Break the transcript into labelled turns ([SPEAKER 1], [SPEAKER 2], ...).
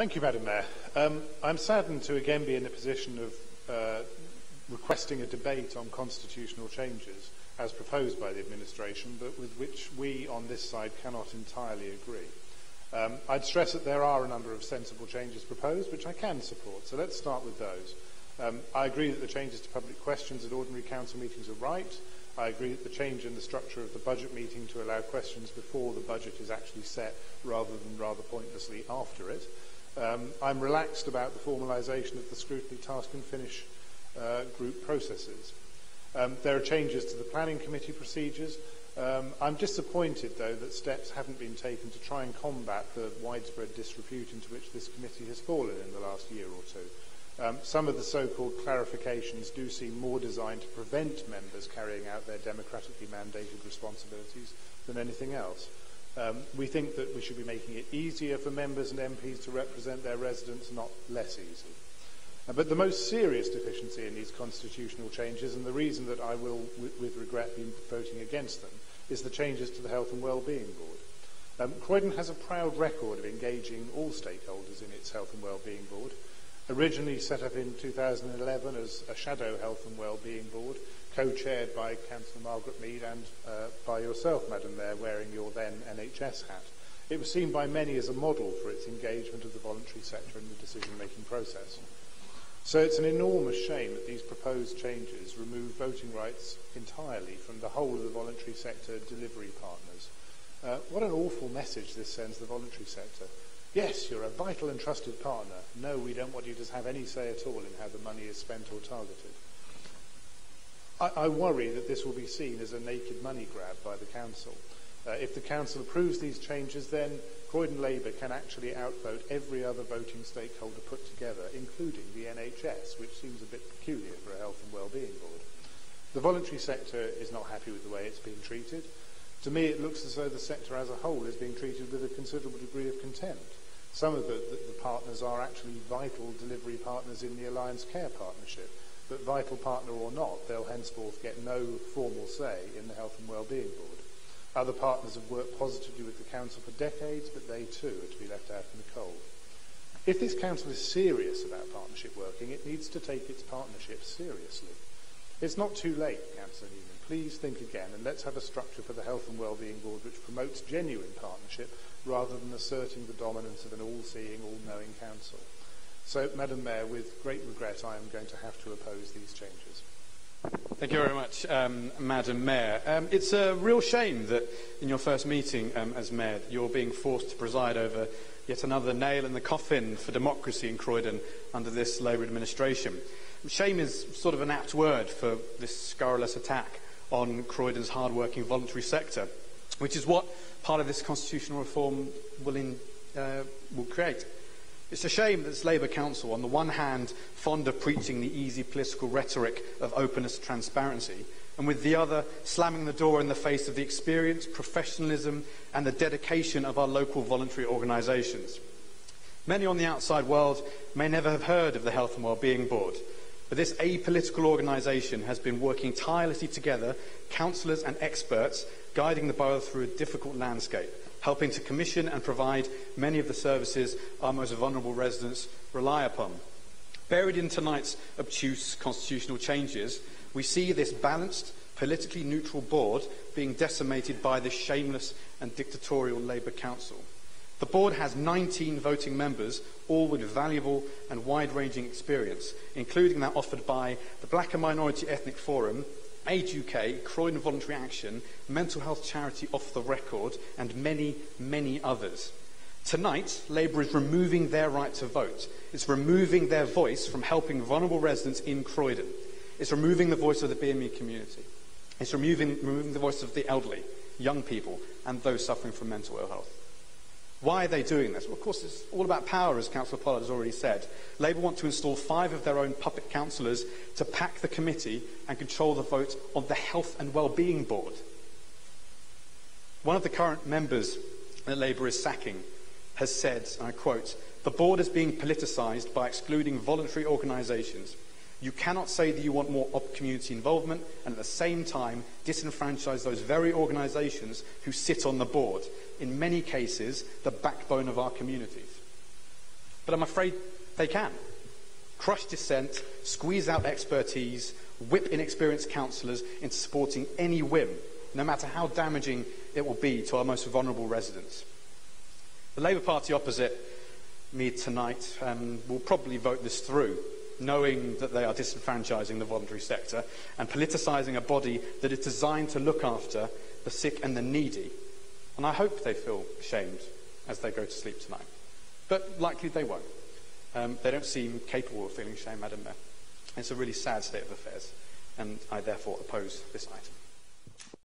[SPEAKER 1] Thank you, Madam Mayor. I'm saddened to again be in the position of requesting a debate on constitutional changes as proposed by the administration, but with which we on this side cannot entirely agree. I'd stress that there are a number of sensible changes proposed, which I can support, so let's start with those. I agree that the changes to public questions at ordinary council meetings are right. I agree that the change in the structure of the budget meeting to allow questions before the budget is actually set rather than rather pointlessly after it. I'm relaxed about the formalisation of the scrutiny task and finish group processes. There are changes to the planning committee procedures. I'm disappointed, though, that steps haven't been taken to try and combat the widespread disrepute into which this committee has fallen in the last year or two. Some of the so-called clarifications do seem more designed to prevent members carrying out their democratically mandated responsibilities than anything else. We think that we should be making it easier for members and MPs to represent their residents, not less easy. But the most serious deficiency in these constitutional changes, and the reason that I will, with regret, be voting against them, is the changes to the Health and Wellbeing Board. Croydon has a proud record of engaging all stakeholders in its Health and Wellbeing Board. Originally set up in 2011 as a shadow Health and Wellbeing Board, co-chaired by Councillor Margaret Mead and by yourself, Madam Mayor, wearing your then NHS hat. It was seen by many as a model for its engagement of the voluntary sector in the decision-making process. So it's an enormous shame that these proposed changes remove voting rights entirely from the whole of the voluntary sector delivery partners. What an awful message this sends the voluntary sector. Yes, you're a vital and trusted partner. No, we don't want you to have any say at all in how the money is spent or targeted. I worry that this will be seen as a naked money grab by the council. If the council approves these changes, then Croydon Labour can actually outvote every other voting stakeholder put together, including the NHS, which seems a bit peculiar for a Health and Wellbeing Board. The voluntary sector is not happy with the way it's being treated. To me, it looks as though the sector as a whole is being treated with a considerable degree of contempt. Some of the partners are actually vital delivery partners in the Alliance Care Partnership, but vital partner or not, they'll henceforth get no formal say in the Health and Wellbeing Board. Other partners have worked positively with the council for decades, but they too are to be left out in the cold. If this council is serious about partnership working, it needs to take its partnership seriously. It's not too late, Councillor Newman. Please think again, and let's have a structure for the Health and Wellbeing Board which promotes genuine partnership rather than asserting the dominance of an all-seeing, all-knowing council. So, Madam Mayor, with great regret, I am going to have to oppose these changes.
[SPEAKER 2] Thank you very much, Madam Mayor. It's a real shame that in your first meeting as Mayor, you're being forced to preside over yet another nail in the coffin for democracy in Croydon under this Labour administration. Shame is sort of an apt word for this scurrilous attack on Croydon's hard-working voluntary sector, which is what part of this constitutional reform will create. It's a shame that this Labour Council, on the one hand, fond of preaching the easy political rhetoric of openness and transparency, and with the other, slamming the door in the face of the experience, professionalism and the dedication of our local voluntary organisations. Many on the outside world may never have heard of the Health and Wellbeing Board, but this apolitical organisation has been working tirelessly together, councillors and experts, guiding the borough through a difficult landscape, helping to commission and provide many of the services our most vulnerable residents rely upon. Buried in tonight's obtuse constitutional changes, we see this balanced, politically neutral board being decimated by this shameless and dictatorial Labour Council. The board has 19 voting members, all with valuable and wide-ranging experience, including that offered by the Black and Minority Ethnic Forum, Age UK, Croydon Voluntary Action, mental health charity Off the Record, and many, many others. Tonight, Labour is removing their right to vote. It's removing their voice from helping vulnerable residents in Croydon. It's removing the voice of the BME community. It's removing the voice of the elderly, young people, and those suffering from mental ill health. Why are they doing this? Well, of course, it's all about power, as Councillor Pollard has already said. Labour want to install 5 of their own puppet councillors to pack the committee and control the vote on the Health and Wellbeing Board. One of the current members that Labour is sacking has said, and I quote, "The board is being politicised by excluding voluntary organisations. You cannot say that you want more community involvement and at the same time disenfranchise those very organisations who sit on the board, in many cases the backbone of our communities." But I'm afraid they can. Crush dissent, squeeze out expertise, whip inexperienced councillors into supporting any whim, no matter how damaging it will be to our most vulnerable residents. The Labour Party opposite me tonight will probably vote this through, knowing that they are disenfranchising the voluntary sector and politicising a body that is designed to look after the sick and the needy. And I hope they feel ashamed as they go to sleep tonight. But likely they won't. They don't seem capable of feeling shame, Madam Mayor. It's a really sad state of affairs, and I therefore oppose this item.